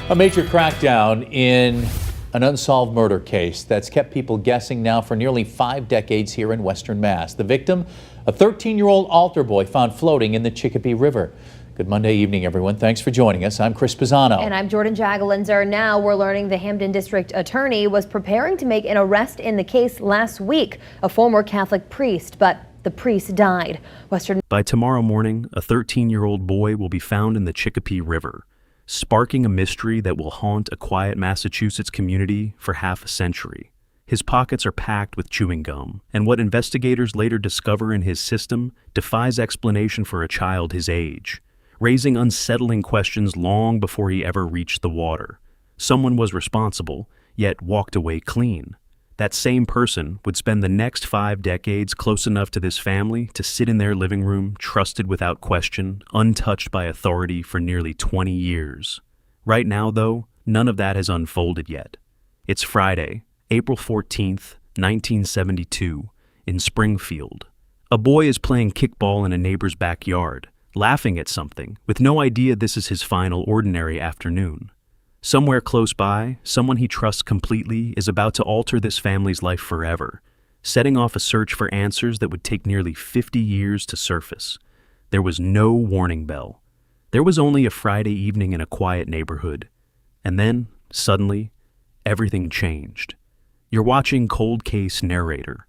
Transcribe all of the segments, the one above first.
A major crackdown in an unsolved murder case that's kept people guessing now for nearly 5 decades here in Western Mass. The victim, a 13-year-old altar boy found floating in the Chicopee River. Good Monday evening, everyone. Thanks for joining us. I'm Chris Pisano. And I'm Jordan Jagalinzer. Now we're learning the Hampden District Attorney was preparing to make an arrest in the case last week, a former Catholic priest, but the priest died. By tomorrow morning, a 13-year-old boy will be found in the Chicopee River, sparking a mystery that will haunt a quiet Massachusetts community for half a century. His pockets are packed with chewing gum, and what investigators later discover in his system defies explanation for a child his age, raising unsettling questions long before he ever reached the water. Someone was responsible, yet walked away clean. That same person would spend the next 5 decades close enough to this family to sit in their living room, trusted without question, untouched by authority for nearly 20 years. Right now, though, none of that has unfolded yet. It's Friday, April 14th, 1972, in Springfield. A boy is playing kickball in a neighbor's backyard, laughing at something, with no idea this is his final ordinary afternoon. Somewhere close by, someone he trusts completely is about to alter this family's life forever, setting off a search for answers that would take nearly 50 years to surface. There was no warning bell. There was only a Friday evening in a quiet neighborhood. And then, suddenly, everything changed. You're watching Cold Case Narrator.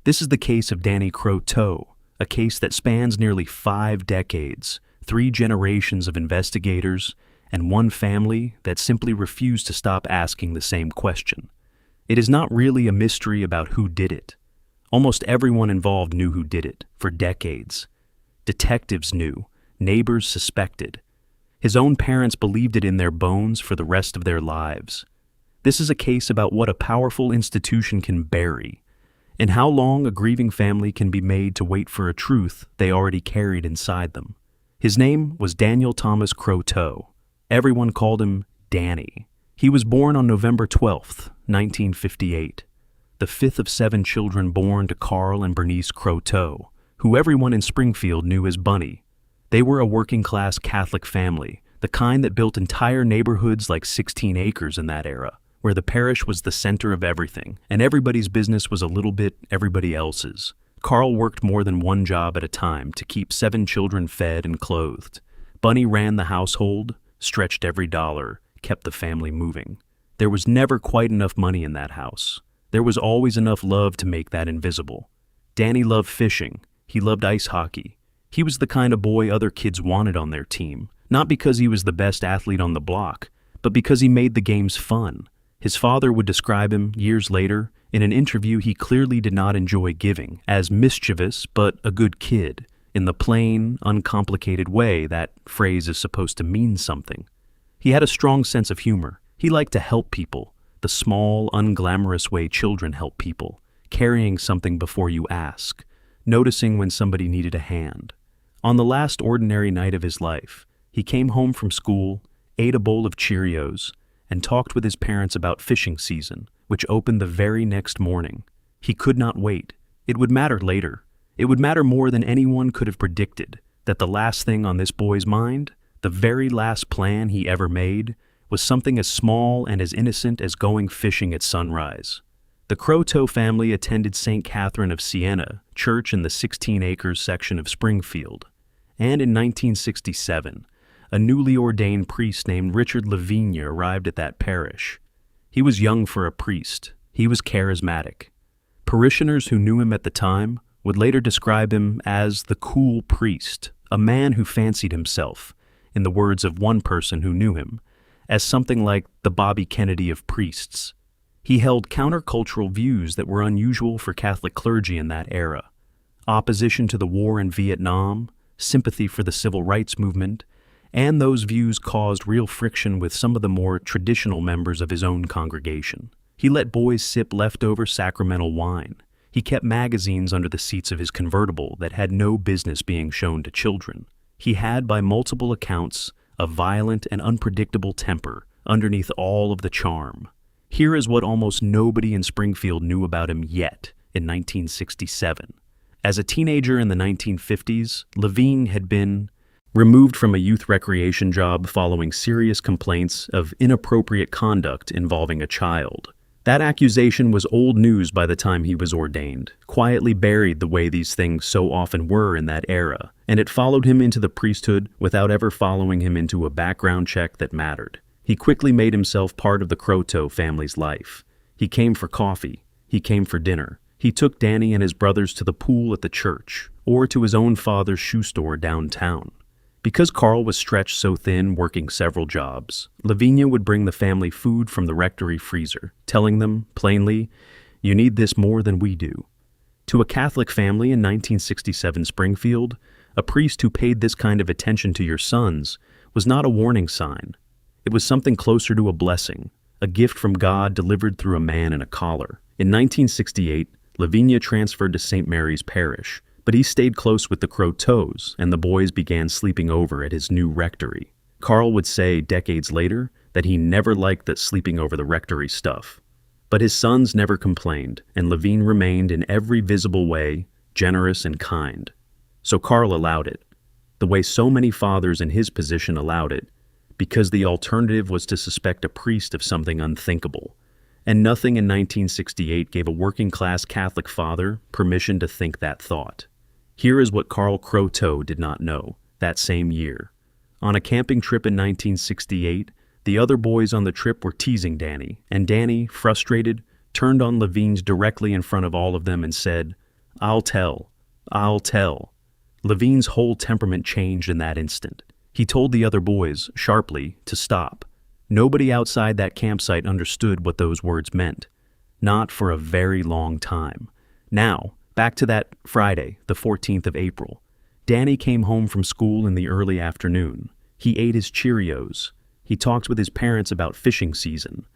This is the case of Danny Croteau, a case that spans nearly 5 decades, 3 generations of investigators, and one family that simply refused to stop asking the same question. It is not really a mystery about who did it. Almost everyone involved knew who did it for decades. Detectives knew, neighbors suspected. His own parents believed it in their bones for the rest of their lives. This is a case about what a powerful institution can bury, and how long a grieving family can be made to wait for a truth they already carried inside them. His name was Daniel Thomas Croteau. Everyone called him Danny. He was born on November 12th, 1958, the 5th of 7 children born to Carl and Bernice Croteau, who everyone in Springfield knew as Bunny. They were a working-class Catholic family, the kind that built entire neighborhoods like 16 acres in that era, where the parish was the center of everything, and everybody's business was a little bit everybody else's. Carl worked more than one job at a time to keep 7 children fed and clothed. Bunny ran the household, stretched every dollar, kept the family moving. There was never quite enough money in that house. There was always enough love to make that invisible. Danny loved fishing. He loved ice hockey. He was the kind of boy other kids wanted on their team, not because he was the best athlete on the block, but because he made the games fun. His father would describe him, years later, in an interview he clearly did not enjoy giving, as mischievous but a good kid, in the plain, uncomplicated way that phrase is supposed to mean something. He had a strong sense of humor. He liked to help people, the small, unglamorous way children help people, carrying something before you ask, noticing when somebody needed a hand. On the last ordinary night of his life, he came home from school, ate a bowl of Cheerios, and talked with his parents about fishing season, which opened the very next morning. He could not wait. It would matter later. It would matter more than anyone could have predicted that the last thing on this boy's mind, the very last plan he ever made, was something as small and as innocent as going fishing at sunrise. The Croteau family attended St. Catherine of Siena Church in the 16 acres section of Springfield, and in 1967, a newly ordained priest named Richard Lavigne arrived at that parish. He was young for a priest. He was charismatic. Parishioners who knew him at the time would later describe him as the cool priest, a man who fancied himself, in the words of one person who knew him, as something like the Bobby Kennedy of priests. He held countercultural views that were unusual for Catholic clergy in that era: opposition to the war in Vietnam, sympathy for the civil rights movement, and those views caused real friction with some of the more traditional members of his own congregation. He let boys sip leftover sacramental wine. He kept magazines under the seats of his convertible that had no business being shown to children. He had, by multiple accounts, a violent and unpredictable temper underneath all of the charm. Here is what almost nobody in Springfield knew about him yet in 1967. As a teenager in the 1950s, Lavigne had been removed from a youth recreation job following serious complaints of inappropriate conduct involving a child. That accusation was old news by the time he was ordained, quietly buried the way these things so often were in that era, and it followed him into the priesthood without ever following him into a background check that mattered. He quickly made himself part of the Croteau family's life. He came for coffee. He came for dinner. He took Danny and his brothers to the pool at the church, or to his own father's shoe store downtown. Because Carl was stretched so thin working several jobs, Lavinia would bring the family food from the rectory freezer, telling them, plainly, "You need this more than we do." To a Catholic family in 1967 Springfield, a priest who paid this kind of attention to your sons was not a warning sign. It was something closer to a blessing, a gift from God delivered through a man in a collar. In 1968, Lavinia transferred to St. Mary's Parish, but he stayed close with the Croteaus, and the boys began sleeping over at his new rectory. Carl would say decades later that he never liked that sleeping over the rectory stuff. But his sons never complained, and Levine remained in every visible way generous and kind. So Carl allowed it, the way so many fathers in his position allowed it, because the alternative was to suspect a priest of something unthinkable. And nothing in 1968 gave a working-class Catholic father permission to think that thought. Here is what Carl Croteau did not know that same year. On a camping trip in 1968, the other boys on the trip were teasing Danny, and Danny, frustrated, turned on Levine's directly in front of all of them and said, "I'll tell. I'll tell." Levine's whole temperament changed in that instant. He told the other boys, sharply, to stop. Nobody outside that campsite understood what those words meant. Not for a very long time. Now, back to that Friday, the 14th of April. Danny came home from school in the early afternoon. He ate his Cheerios. He talked with his parents about fishing season.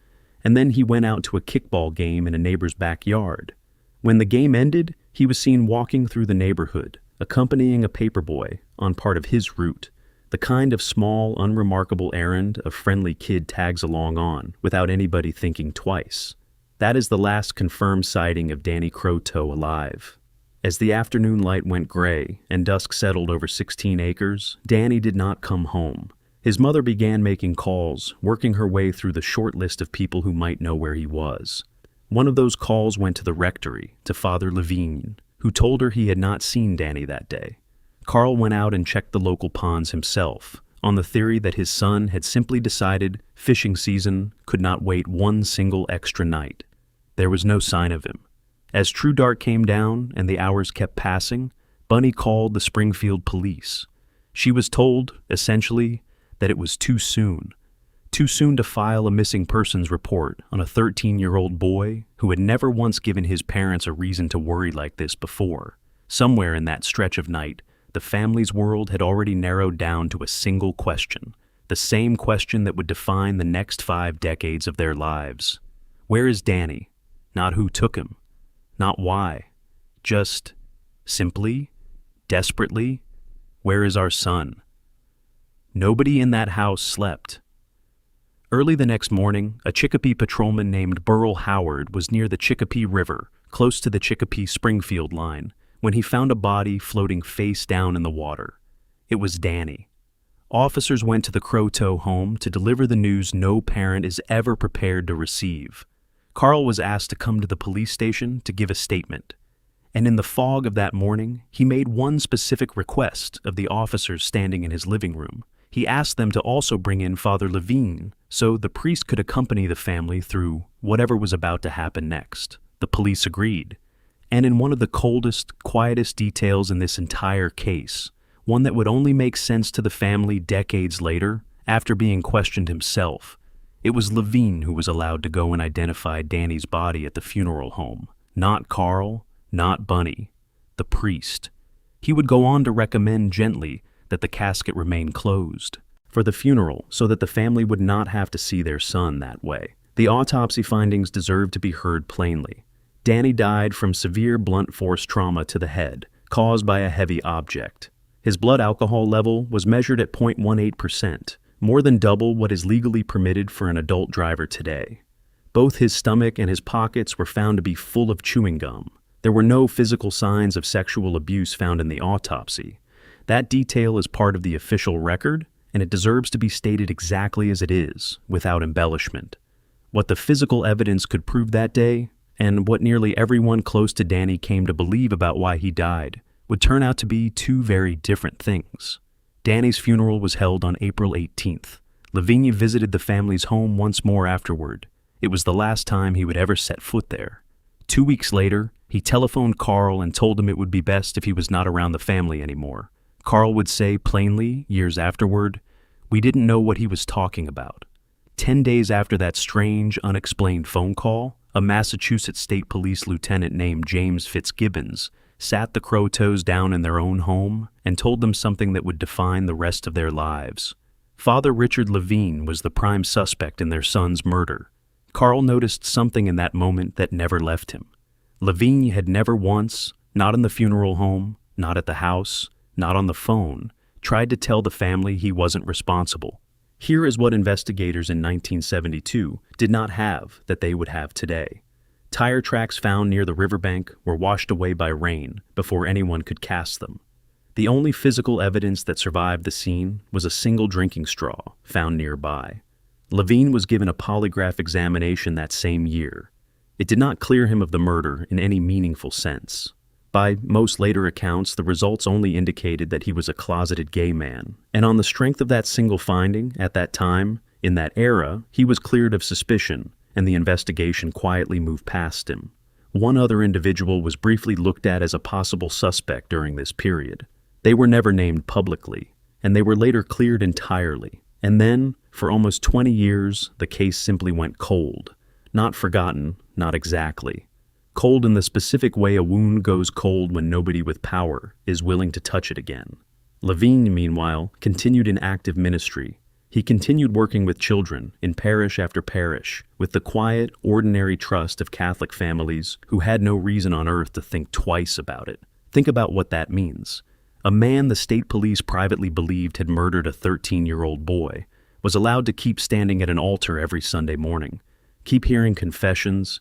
And then he went out to a kickball game in a neighbor's backyard. When the game ended, he was seen walking through the neighborhood, accompanying a paperboy on part of his route. The kind of small, unremarkable errand a friendly kid tags along on without anybody thinking twice. That is the last confirmed sighting of Danny Croteau alive. As the afternoon light went gray and dusk settled over 16 acres, Danny did not come home. His mother began making calls, working her way through the short list of people who might know where he was. One of those calls went to the rectory, to Father Levine, who told her he had not seen Danny that day. Carl went out and checked the local ponds himself, on the theory that his son had simply decided fishing season could not wait one single extra night. There was no sign of him. As true dark came down and the hours kept passing, Bunny called the Springfield police. She was told, essentially, that it was too soon to file a missing persons report on a 13-year-old boy who had never once given his parents a reason to worry like this before. Somewhere in that stretch of night, the family's world had already narrowed down to a single question, the same question that would define the next 5 decades of their lives. Where is Danny? Not who took him. Not why. Just, simply, desperately, where is our son? Nobody in that house slept. Early the next morning, a Chicopee patrolman named Burl Howard was near the Chicopee River, close to the Chicopee-Springfield line, when he found a body floating face down in the water. It was Danny. Officers went to the Croteau home to deliver the news no parent is ever prepared to receive. Carl was asked to come to the police station to give a statement. And in the fog of that morning, he made one specific request of the officers standing in his living room. He asked them to also bring in Father Levine so the priest could accompany the family through whatever was about to happen next. The police agreed. And in one of the coldest, quietest details in this entire case, one that would only make sense to the family decades later, after being questioned himself, it was Levine who was allowed to go and identify Danny's body at the funeral home. Not Carl, not Bunny, the priest. He would go on to recommend gently that the casket remain closed for the funeral so that the family would not have to see their son that way. The autopsy findings deserved to be heard plainly. Danny died from severe blunt force trauma to the head, caused by a heavy object. His blood alcohol level was measured at 0.18%, more than double what is legally permitted for an adult driver today. Both his stomach and his pockets were found to be full of chewing gum. There were no physical signs of sexual abuse found in the autopsy. That detail is part of the official record, and it deserves to be stated exactly as it is, without embellishment. What the physical evidence could prove that day, and what nearly everyone close to Danny came to believe about why he died, would turn out to be two very different things. Danny's funeral was held on April 18th. Lavigne visited the family's home once more afterward. It was the last time he would ever set foot there. 2 weeks later, he telephoned Carl and told him it would be best if he was not around the family anymore. Carl would say plainly, years afterward, "We didn't know what he was talking about." 10 days after that strange, unexplained phone call, a Massachusetts State Police lieutenant named James Fitzgibbons sat the Croteaus down in their own home and told them something that would define the rest of their lives. Father Richard Levine was the prime suspect in their son's murder. Carl noticed something in that moment that never left him. Lavigne had never once, not in the funeral home, not at the house, not on the phone, tried to tell the family he wasn't responsible. Here is what investigators in 1972 did not have that they would have today. Tire tracks found near the riverbank were washed away by rain before anyone could cast them. The only physical evidence that survived the scene was a single drinking straw found nearby. Levine was given a polygraph examination that same year. It did not clear him of the murder in any meaningful sense. By most later accounts, the results only indicated that he was a closeted gay man, and on the strength of that single finding, at that time, in that era, he was cleared of suspicion, and the investigation quietly moved past him. One other individual was briefly looked at as a possible suspect during this period. They were never named publicly, and they were later cleared entirely. And then, for almost 20 years, the case simply went cold. Not forgotten, not exactly. Cold in the specific way a wound goes cold when nobody with power is willing to touch it again. Lavigne, meanwhile, continued in active ministry. He continued working with children in parish after parish, with the quiet, ordinary trust of Catholic families who had no reason on earth to think twice about it. Think about what that means. A man the state police privately believed had murdered a 13-year-old boy was allowed to keep standing at an altar every Sunday morning, keep hearing confessions,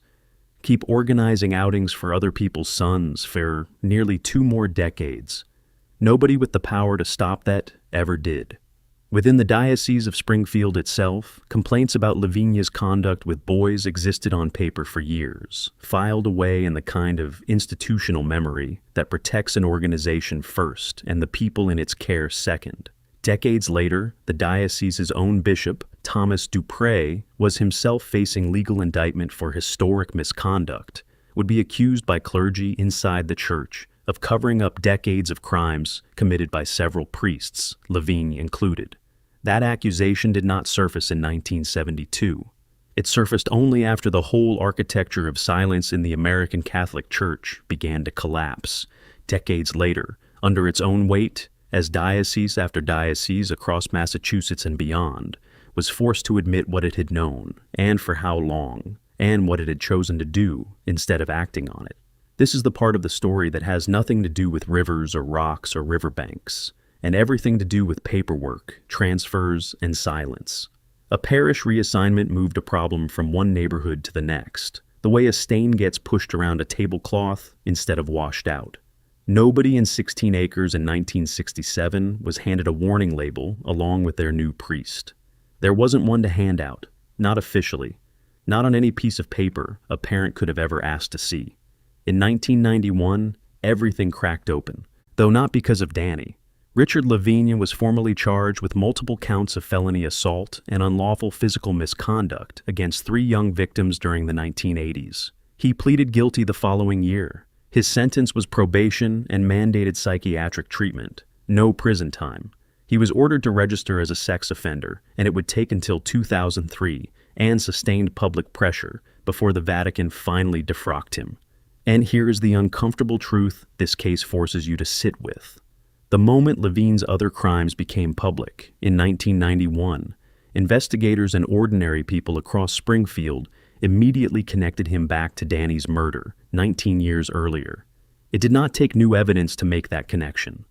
keep organizing outings for other people's sons for nearly 2 more decades. Nobody with the power to stop that ever did. Within the Diocese of Springfield itself, complaints about Lavigne's conduct with boys existed on paper for years, filed away in the kind of institutional memory that protects an organization first and the people in its care second. Decades later, the diocese's own bishop, Thomas Dupre, was himself facing legal indictment for historic misconduct, would be accused by clergy inside the church of covering up decades of crimes committed by several priests, Lavigne included. That accusation did not surface in 1972. It surfaced only after the whole architecture of silence in the American Catholic Church began to collapse, decades later, under its own weight, as diocese after diocese across Massachusetts and beyond was forced to admit what it had known, and for how long, and what it had chosen to do instead of acting on it. This is the part of the story that has nothing to do with rivers or rocks or riverbanks, and everything to do with paperwork, transfers, and silence. A parish reassignment moved a problem from one neighborhood to the next, the way a stain gets pushed around a tablecloth instead of washed out. Nobody in 16 acres in 1967 was handed a warning label along with their new priest. There wasn't one to hand out, not officially, not on any piece of paper a parent could have ever asked to see. In 1991, everything cracked open, though not because of Danny. Richard Lavigne was formally charged with multiple counts of felony assault and unlawful physical misconduct against 3 young victims during the 1980s. He pleaded guilty the following year. His sentence was probation and mandated psychiatric treatment, no prison time. He was ordered to register as a sex offender, and it would take until 2003 and sustained public pressure before the Vatican finally defrocked him. And here is the uncomfortable truth this case forces you to sit with. The moment Lavigne's other crimes became public, in 1991, investigators and ordinary people across Springfield immediately connected him back to Danny's murder 19 years earlier. It did not take new evidence to make that connection.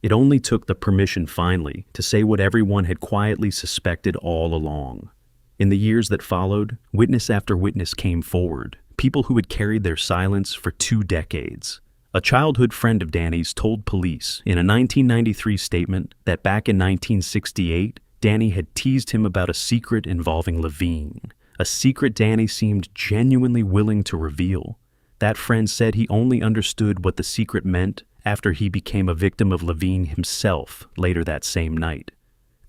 It only took the permission finally to say what everyone had quietly suspected all along. In the years that followed, witness after witness came forward, people who had carried their silence for 2 decades. A childhood friend of Danny's told police in a 1993 statement that back in 1968, Danny had teased him about a secret involving Levine, a secret Danny seemed genuinely willing to reveal. That friend said he only understood what the secret meant after he became a victim of Levine himself later that same night.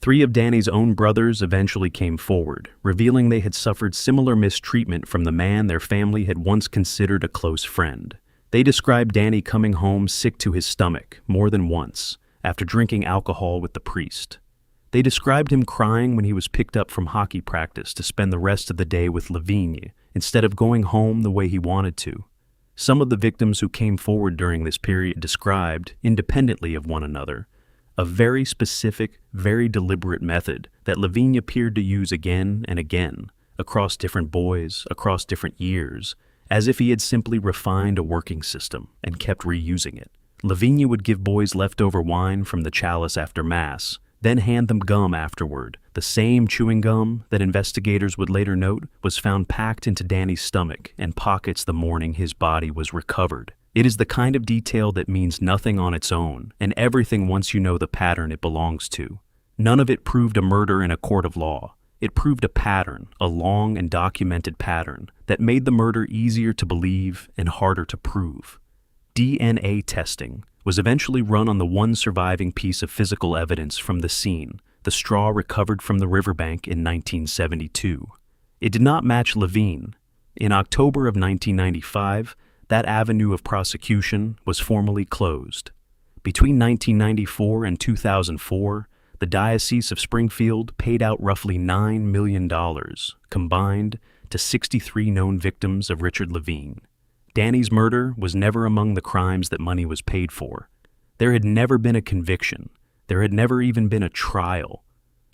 3 of Danny's own brothers eventually came forward, revealing they had suffered similar mistreatment from the man their family had once considered a close friend. They described Danny coming home sick to his stomach more than once after drinking alcohol with the priest. They described him crying when he was picked up from hockey practice to spend the rest of the day with Levine instead of going home the way he wanted to. Some of the victims who came forward during this period described, independently of one another, a very specific, very deliberate method that Levine appeared to use again and again, across different boys, across different years, as if he had simply refined a working system and kept reusing it. Levine would give boys leftover wine from the chalice after Mass, then hand them gum afterward, the same chewing gum that investigators would later note was found packed into Danny's stomach and pockets the morning his body was recovered. It is the kind of detail that means nothing on its own, and everything once you know the pattern it belongs to. None of it proved a murder in a court of law. It proved a pattern, a long and documented pattern, that made the murder easier to believe and harder to prove. DNA testing was eventually run on the one surviving piece of physical evidence from the scene, the straw recovered from the riverbank in 1972. It did not match Levine. In October of 1995, that avenue of prosecution was formally closed. Between 1994 and 2004, the Diocese of Springfield paid out roughly $9 million, combined, to 63 known victims of Richard Levine. Danny's murder was never among the crimes that money was paid for. There had never been a conviction. There had never even been a trial.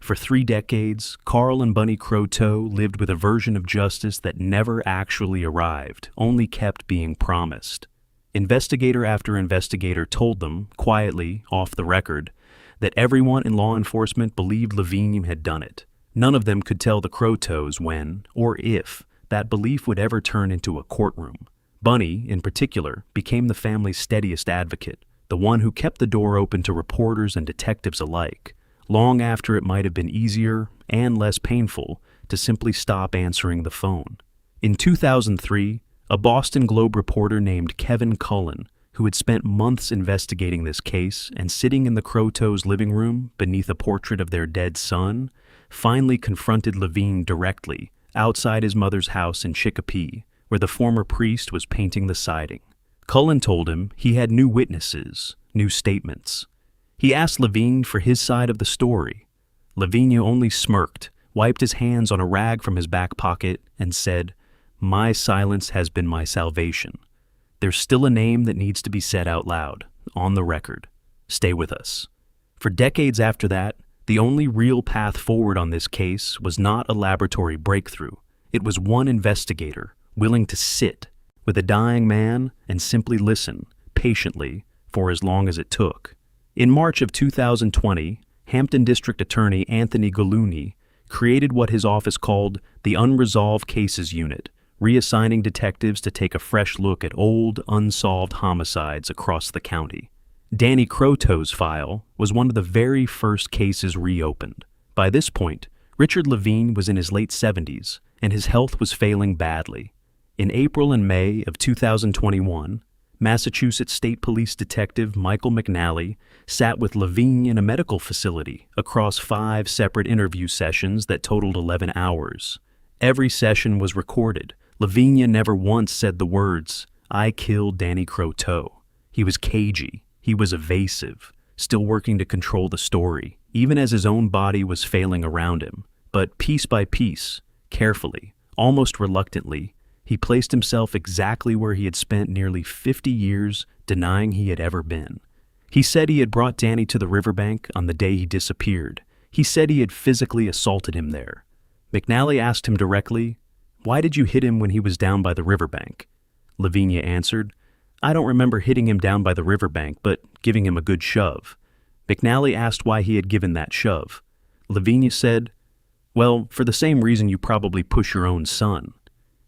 For 3 decades, Carl and Bunny Croteau lived with a version of justice that never actually arrived, only kept being promised. Investigator after investigator told them, quietly, off the record, that everyone in law enforcement believed Levine had done it. None of them could tell the Croteaus when, or if, that belief would ever turn into a courtroom. Bunny, in particular, became the family's steadiest advocate, the one who kept the door open to reporters and detectives alike, long after it might have been easier and less painful to simply stop answering the phone. In 2003, a Boston Globe reporter named Kevin Cullen, who had spent months investigating this case and sitting in the Croteaus' living room beneath a portrait of their dead son, finally confronted Levine directly outside his mother's house in Chicopee, where the former priest was painting the siding. Cullen told him he had new witnesses, new statements. He asked Levine for his side of the story. Levine only smirked, wiped his hands on a rag from his back pocket, and said, "My silence has been my salvation. There's still a name that needs to be said out loud, on the record. Stay with us." For decades after that, the only real path forward on this case was not a laboratory breakthrough. It was one investigator willing to sit with a dying man and simply listen, patiently, for as long as it took. In March of 2020, Hampton District Attorney Anthony Gallouni created what his office called the Unresolved Cases Unit, reassigning detectives to take a fresh look at old, unsolved homicides across the county. Danny Croteau's file was one of the very first cases reopened. By this point, Richard Levine was in his late 70s, and his health was failing badly. In April and May of 2021, Massachusetts State Police Detective Michael McNally sat with Levine in a medical facility across 5 separate interview sessions that totaled 11 hours. Every session was recorded. Levine never once said the words, "I killed Danny Croteau." He was cagey. He was evasive, still working to control the story, even as his own body was failing around him. But piece by piece, carefully, almost reluctantly, he placed himself exactly where he had spent nearly 50 years denying he had ever been. He said he had brought Danny to the riverbank on the day he disappeared. He said he had physically assaulted him there. McNally asked him directly, "Why did you hit him when he was down by the riverbank?" Levine answered, "I don't remember hitting him down by the riverbank, but giving him a good shove." McNally asked why he had given that shove. Levine said, "Well, for the same reason you probably push your own son."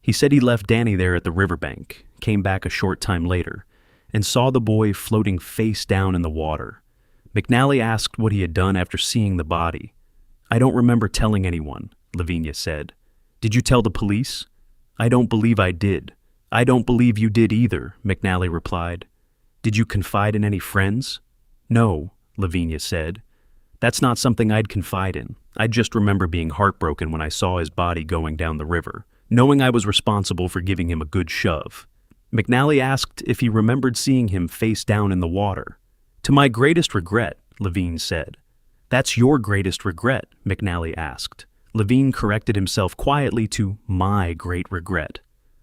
He said he left Danny there at the riverbank, came back a short time later, and saw the boy floating face down in the water. McNally asked what he had done after seeing the body. "I don't remember telling anyone," Lavinia said. "Did you tell the police?" "I don't believe I did." "I don't believe you did either," McNally replied. "Did you confide in any friends?" "No," Lavinia said. "That's not something I'd confide in. I just remember being heartbroken when I saw his body going down the river, knowing I was responsible for giving him a good shove." McNally asked if he remembered seeing him face down in the water. "To my greatest regret," Levine said. "That's your greatest regret?" McNally asked. Levine corrected himself quietly to "my great regret."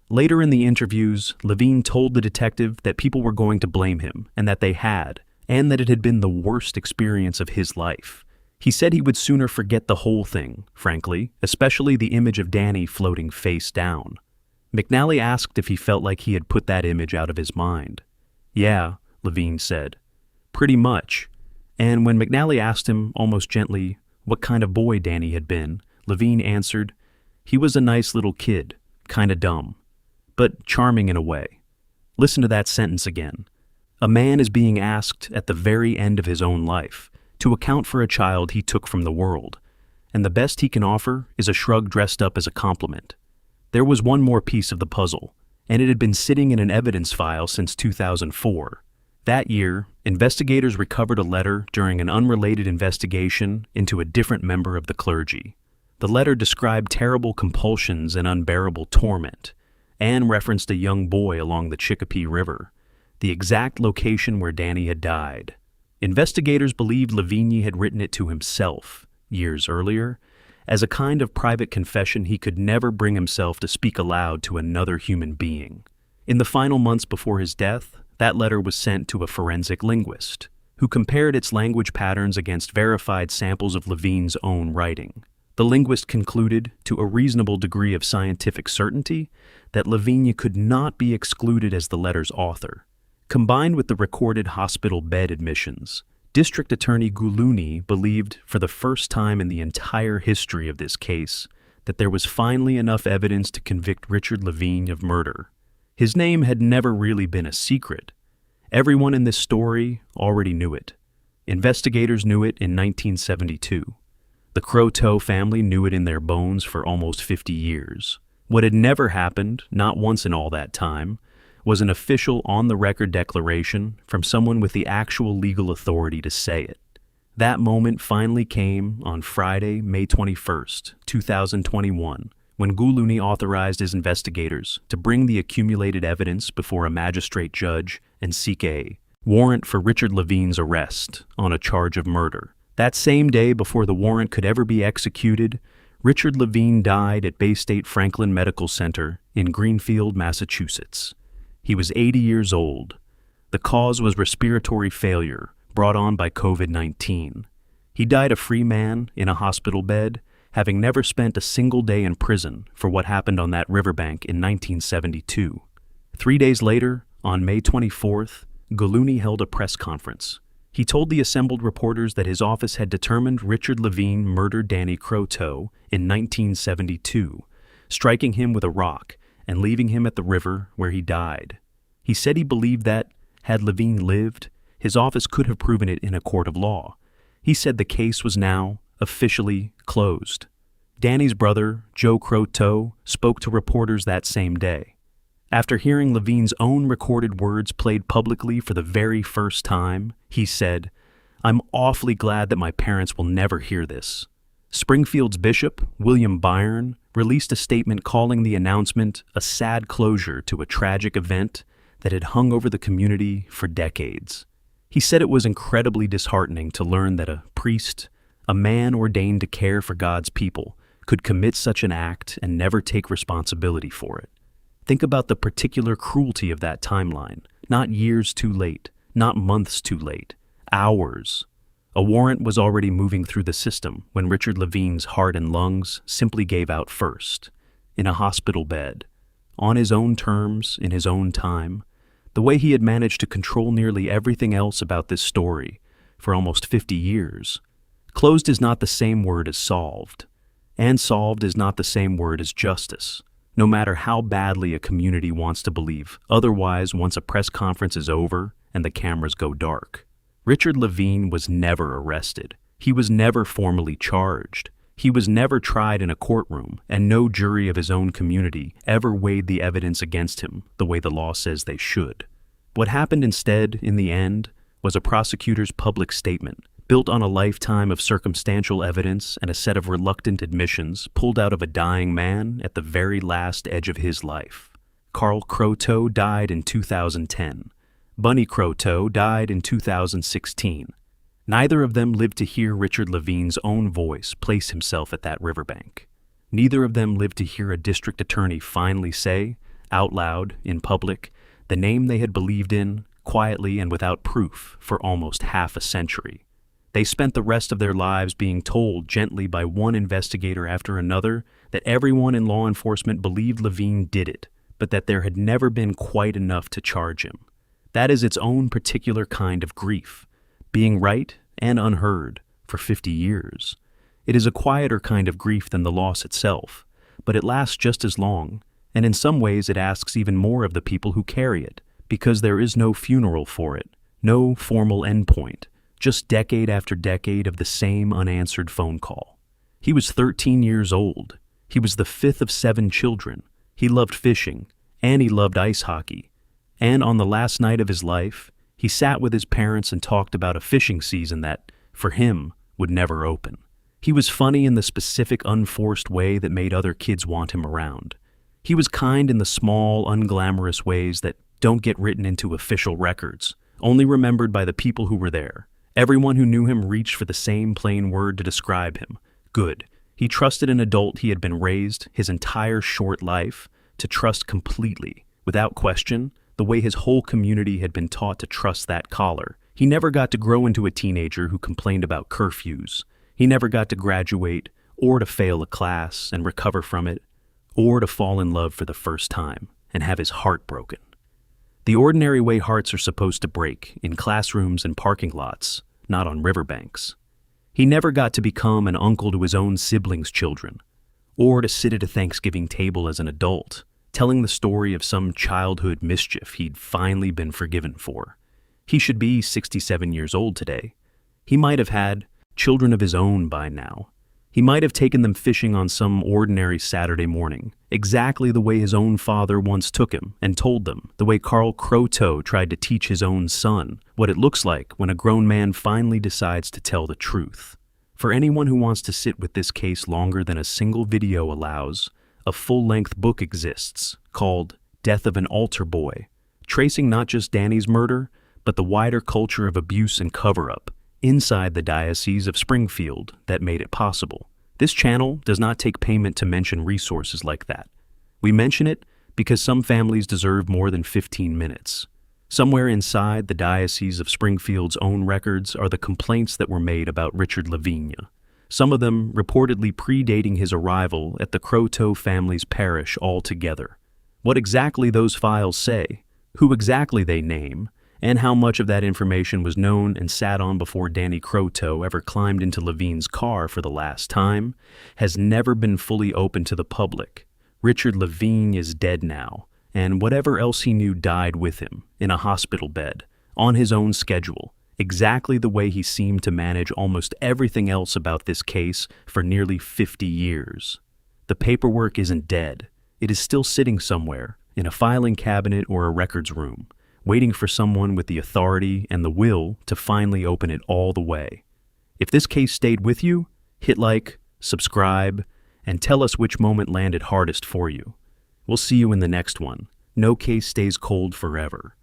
Later in the interviews, Levine told the detective that people were going to blame him, and that they had, and that it had been the worst experience of his life. He said he would sooner forget the whole thing, frankly, especially the image of Danny floating face down. McNally asked if he felt like he had put that image out of his mind. "Yeah," Levine said. "Pretty much." And when McNally asked him, almost gently, what kind of boy Danny had been, Levine answered, "He was a nice little kid, kinda dumb, but charming in a way." Listen to that sentence again. A man is being asked at the very end of his own life to account for a child he took from the world, and the best he can offer is a shrug dressed up as a compliment. There was one more piece of the puzzle, and it had been sitting in an evidence file since 2004. That year, investigators recovered a letter during an unrelated investigation into a different member of the clergy. The letter described terrible compulsions and unbearable torment, and referenced a young boy along the Chicopee River, the exact location where Danny had died. Investigators believed Lavigne had written it to himself, years earlier, as a kind of private confession he could never bring himself to speak aloud to another human being. In the final months before his death, that letter was sent to a forensic linguist, who compared its language patterns against verified samples of Lavigne's own writing. The linguist concluded, to a reasonable degree of scientific certainty, that Lavigne could not be excluded as the letter's author. Combined with the recorded hospital bed admissions, District Attorney Guluni believed, for the first time in the entire history of this case, that there was finally enough evidence to convict Richard Lavigne of murder. His name had never really been a secret. Everyone in this story already knew it. Investigators knew it in 1972. The Croteau family knew it in their bones for almost 50 years. What had never happened, not once in all that time, was an official on-the-record declaration from someone with the actual legal authority to say it. That moment finally came on Friday, May 21st, 2021, when Guluni authorized his investigators to bring the accumulated evidence before a magistrate judge and seek a warrant for Richard Lavigne's arrest on a charge of murder. That same day, before the warrant could ever be executed, Richard Lavigne died at Bay State Franklin Medical Center in Greenfield, Massachusetts. He was 80 years old. The cause was respiratory failure brought on by COVID-19. He died a free man in a hospital bed, having never spent a single day in prison for what happened on that riverbank in 1972. 3 days later, on May 24th, Guluni held a press conference. He told the assembled reporters that his office had determined Richard Lavigne murdered Danny Croteau in 1972, striking him with a rock and leaving him at the river where he died. He said he believed that, had Lavigne lived, his office could have proven it in a court of law. He said the case was now officially closed. Danny's brother, Joe Croteau, spoke to reporters that same day. After hearing Lavigne's own recorded words played publicly for the very first time, he said, "I'm awfully glad that my parents will never hear this." Springfield's bishop, William Byron, released a statement calling the announcement a sad closure to a tragic event that had hung over the community for decades. He said it was incredibly disheartening to learn that a priest, a man ordained to care for God's people, could commit such an act and never take responsibility for it. Think about the particular cruelty of that timeline. Not years too late, not months too late, hours. A warrant was already moving through the system when Richard Lavigne's heart and lungs simply gave out first, in a hospital bed, on his own terms, in his own time, the way he had managed to control nearly everything else about this story for almost 50 years. Closed is not the same word as solved, and solved is not the same word as justice. no matter how badly a community wants to believe otherwise once a press conference is over and the cameras go dark. Richard Levine was never arrested. He was never formally charged. He was never tried in a courtroom, and no jury of his own community ever weighed the evidence against him the way the law says they should. What happened instead, in the end, was a prosecutor's public statement, built on a lifetime of circumstantial evidence and a set of reluctant admissions pulled out of a dying man at the very last edge of his life. Carl Croteau died in 2010. Bunny Croteau died in 2016. Neither of them lived to hear Richard Levine's own voice place himself at that riverbank. Neither of them lived to hear a district attorney finally say, out loud, in public, the name they had believed in, quietly and without proof, for almost half a century. They spent the rest of their lives being told gently by one investigator after another that everyone in law enforcement believed Levine did it, but that there had never been quite enough to charge him. That is its own particular kind of grief, being right and unheard for 50 years. It is a quieter kind of grief than the loss itself, but it lasts just as long, and in some ways it asks even more of the people who carry it, because there is no funeral for it, no formal endpoint, just decade after decade of the same unanswered phone call. He was 13 years old. He was the fifth of 7 children. He loved fishing, and he loved ice hockey. And on the last night of his life, he sat with his parents and talked about a fishing season that, for him, would never open. He was funny in the specific, unforced way that made other kids want him around. He was kind in the small, unglamorous ways that don't get written into official records, only remembered by the people who were there. Everyone who knew him reached for the same plain word to describe him: good. He trusted an adult he had been raised, his entire short life, to trust completely, without question, the way his whole community had been taught to trust that collar. He never got to grow into a teenager who complained about curfews. He never got to graduate, or to fail a class and recover from it, or to fall in love for the first time and have his heart broken. The ordinary way hearts are supposed to break, in classrooms and parking lots, not on riverbanks. He never got to become an uncle to his own siblings' children, or to sit at a Thanksgiving table as an adult, telling the story of some childhood mischief he'd finally been forgiven for. He should be 67 years old today. He might have had children of his own by now. He might have taken them fishing on some ordinary Saturday morning, exactly the way his own father once took him and told them, the way Carl Croteau tried to teach his own son what it looks like when a grown man finally decides to tell the truth. For anyone who wants to sit with this case longer than a single video allows, a full-length book exists called Death of an Altar Boy, tracing not just Danny's murder, but the wider culture of abuse and cover-up inside the Diocese of Springfield that made it possible. This channel does not take payment to mention resources like that. We mention it because some families deserve more than 15 minutes. Somewhere inside the Diocese of Springfield's own records are the complaints that were made about Richard Levine, some of them reportedly predating his arrival at the Croteau family's parish altogether. What exactly those files say, who exactly they name, and how much of that information was known and sat on before Danny Croteau ever climbed into Levine's car for the last time, has never been fully open to the public. Richard Levine is dead now, and whatever else he knew died with him, in a hospital bed, on his own schedule, exactly the way he seemed to manage almost everything else about this case for nearly 50 years. The paperwork isn't dead. It is still sitting somewhere, in a filing cabinet or a records room, waiting for someone with the authority and the will to finally open it all the way. If this case stayed with you, hit like, subscribe, and tell us which moment landed hardest for you. We'll see you in the next one. No case stays cold forever.